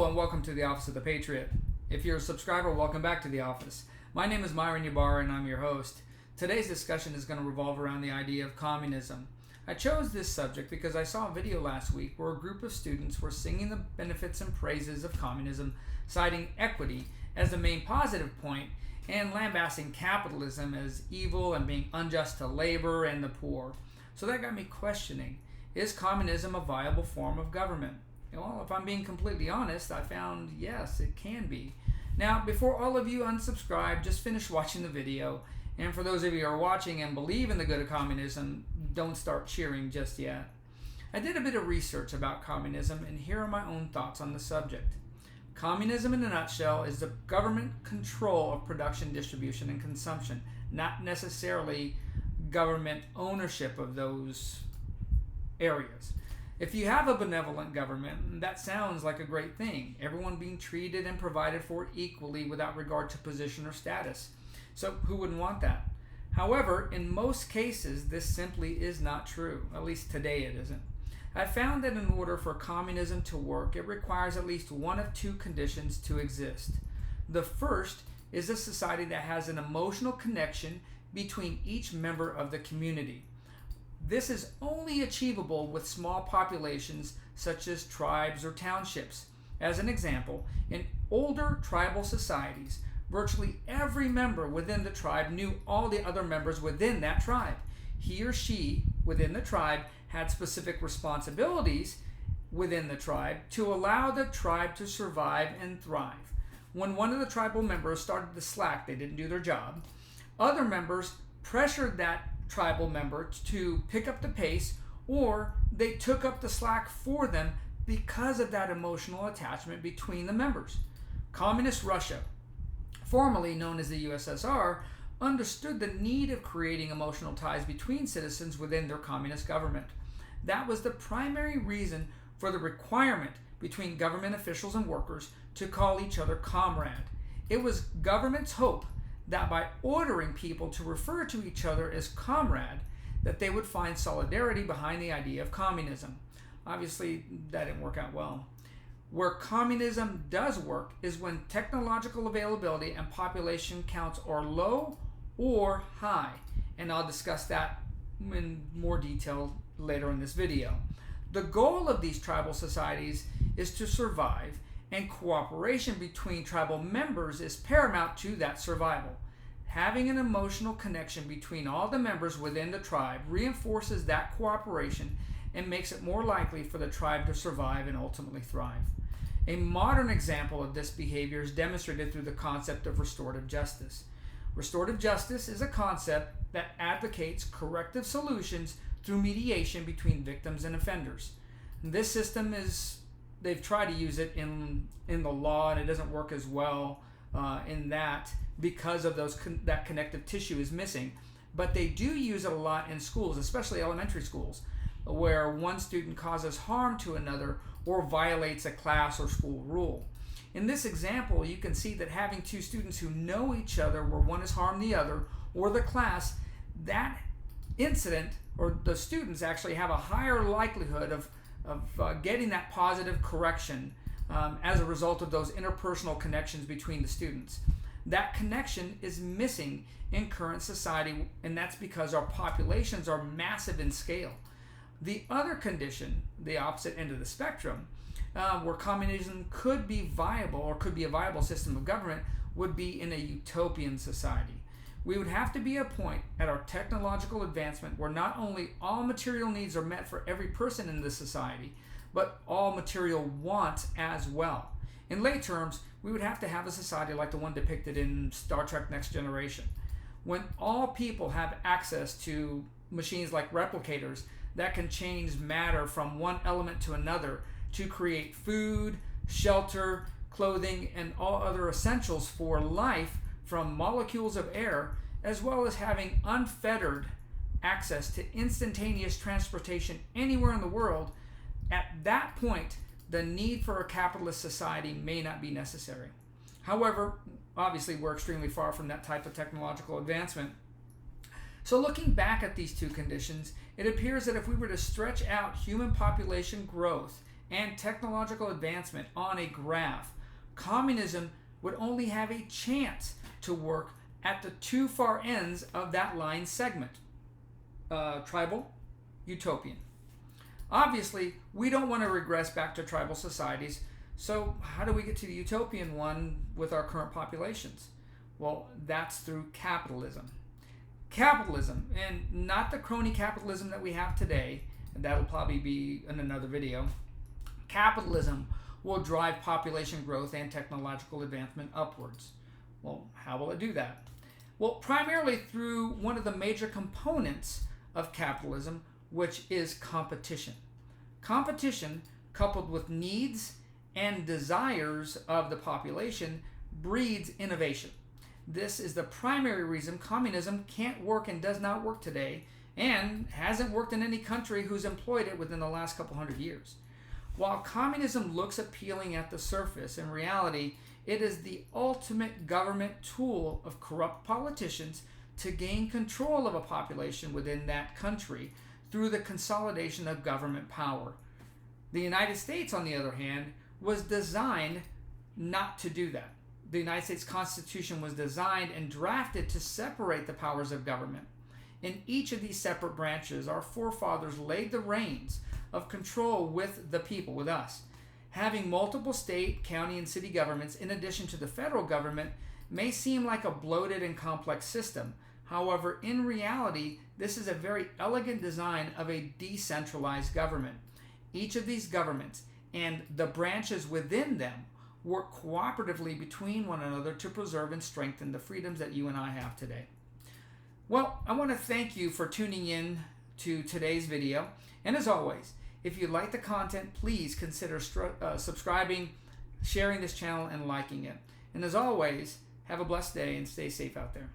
Hello and welcome to the Office of the Patriot. If you're a subscriber, welcome back to the office. My name is Myron Ybarra and I'm your host. Today's discussion is going to revolve around the idea of communism. I chose this subject because I saw a video last week where a group of students were singing the benefits and praises of communism, citing equity as the main positive point and lambasting capitalism as evil and being unjust to labor and the poor. So that got me questioning, is communism a viable form of government? Well, if I'm being completely honest, I found yes, it can be. Now, before all of you unsubscribe, just finish watching the video. And for those of you who are watching and believe in the good of communism, don't start cheering just yet. I did a bit of research about communism, and here are my own thoughts on the subject. Communism, in a nutshell, is the government control of production, distribution, and consumption, not necessarily government ownership of those areas. If you have a benevolent government, that sounds like a great thing. Everyone being treated and provided for equally without regard to position or status. So who wouldn't want that? However, in most cases, this simply is not true. At least today it isn't. I found that in order for communism to work, it requires at least one of two conditions to exist. The first is a society that has an emotional connection between each member of the community. This is only achievable with small populations such as tribes or townships. As an example, in older tribal societies, virtually every member within the tribe knew all the other members within that tribe. He or she within the tribe had specific responsibilities within the tribe to allow the tribe to survive and thrive. When one of the tribal members started to slack, they didn't do their job, other members pressured that tribal member to pick up the pace, or they took up the slack for them because of that emotional attachment between the members. Communist Russia, formerly known as the USSR, understood the need of creating emotional ties between citizens within their communist government. That was the primary reason for the requirement between government officials and workers to call each other comrade. It was government's hope that by ordering people to refer to each other as comrade, that they would find solidarity behind the idea of communism. Obviously, that didn't work out well. Where communism does work is when technological availability and population counts are low or high, and I'll discuss that in more detail later in this video. The goal of these tribal societies is to survive, and cooperation between tribal members is paramount to that survival. Having an emotional connection between all the members within the tribe reinforces that cooperation and makes it more likely for the tribe to survive and ultimately thrive. A modern example of this behavior is demonstrated through the concept of restorative justice. Restorative justice is a concept that advocates corrective solutions through mediation between victims and offenders. This system they've tried to use it in the law, and it doesn't work as well in that because of that connective tissue is missing. But they do use it a lot in schools, especially elementary schools, where one student causes harm to another or violates a class or school rule. In this example, you can see that having two students who know each other where one has harmed the other or the class, that incident or the students actually have a higher likelihood of getting that positive correction as a result of those interpersonal connections between the students. That connection is missing in current society, and that's because our populations are massive in scale. The other condition, the opposite end of the spectrum, where communism could be viable or could be a viable system of government, would be in a utopian society. We would have to be at a point at our technological advancement where not only all material needs are met for every person in this society, but all material wants as well. In lay terms, we would have to have a society like the one depicted in Star Trek Next Generation, when all people have access to machines like replicators that can change matter from one element to another to create food, shelter, clothing, and all other essentials for life from molecules of air, as well as having unfettered access to instantaneous transportation anywhere in the world. At that point, the need for a capitalist society may not be necessary. However, obviously we're extremely far from that type of technological advancement. So looking back at these two conditions, it appears that if we were to stretch out human population growth and technological advancement on a graph, communism would only have a chance to work at the two far ends of that line segment, tribal, utopian. Obviously, we don't want to regress back to tribal societies, so how do we get to the utopian one with our current populations? Well, that's through capitalism. Capitalism, and not the crony capitalism that we have today, and that'll probably be in another video. Capitalism will drive population growth and technological advancement upwards. Well, how will it do that? Well, primarily through one of the major components of capitalism, which is competition. Competition, coupled with needs and desires of the population, breeds innovation. This is the primary reason communism can't work and does not work today, and hasn't worked in any country who's employed it within the last couple hundred years. While communism looks appealing at the surface, in reality, it is the ultimate government tool of corrupt politicians to gain control of a population within that country through the consolidation of government power. The United States, on the other hand, was designed not to do that. The United States Constitution was designed and drafted to separate the powers of government. In each of these separate branches, our forefathers laid the reins of control with the people, with us. Having multiple state, county, and city governments in addition to the federal government may seem like a bloated and complex system. However, in reality, this is a very elegant design of a decentralized government. Each of these governments and the branches within them work cooperatively between one another to preserve and strengthen the freedoms that you and I have today. Well, I want to thank you for tuning in to today's video. And as always, if you like the content, please consider subscribing, sharing this channel, and liking it. And as always, have a blessed day and stay safe out there.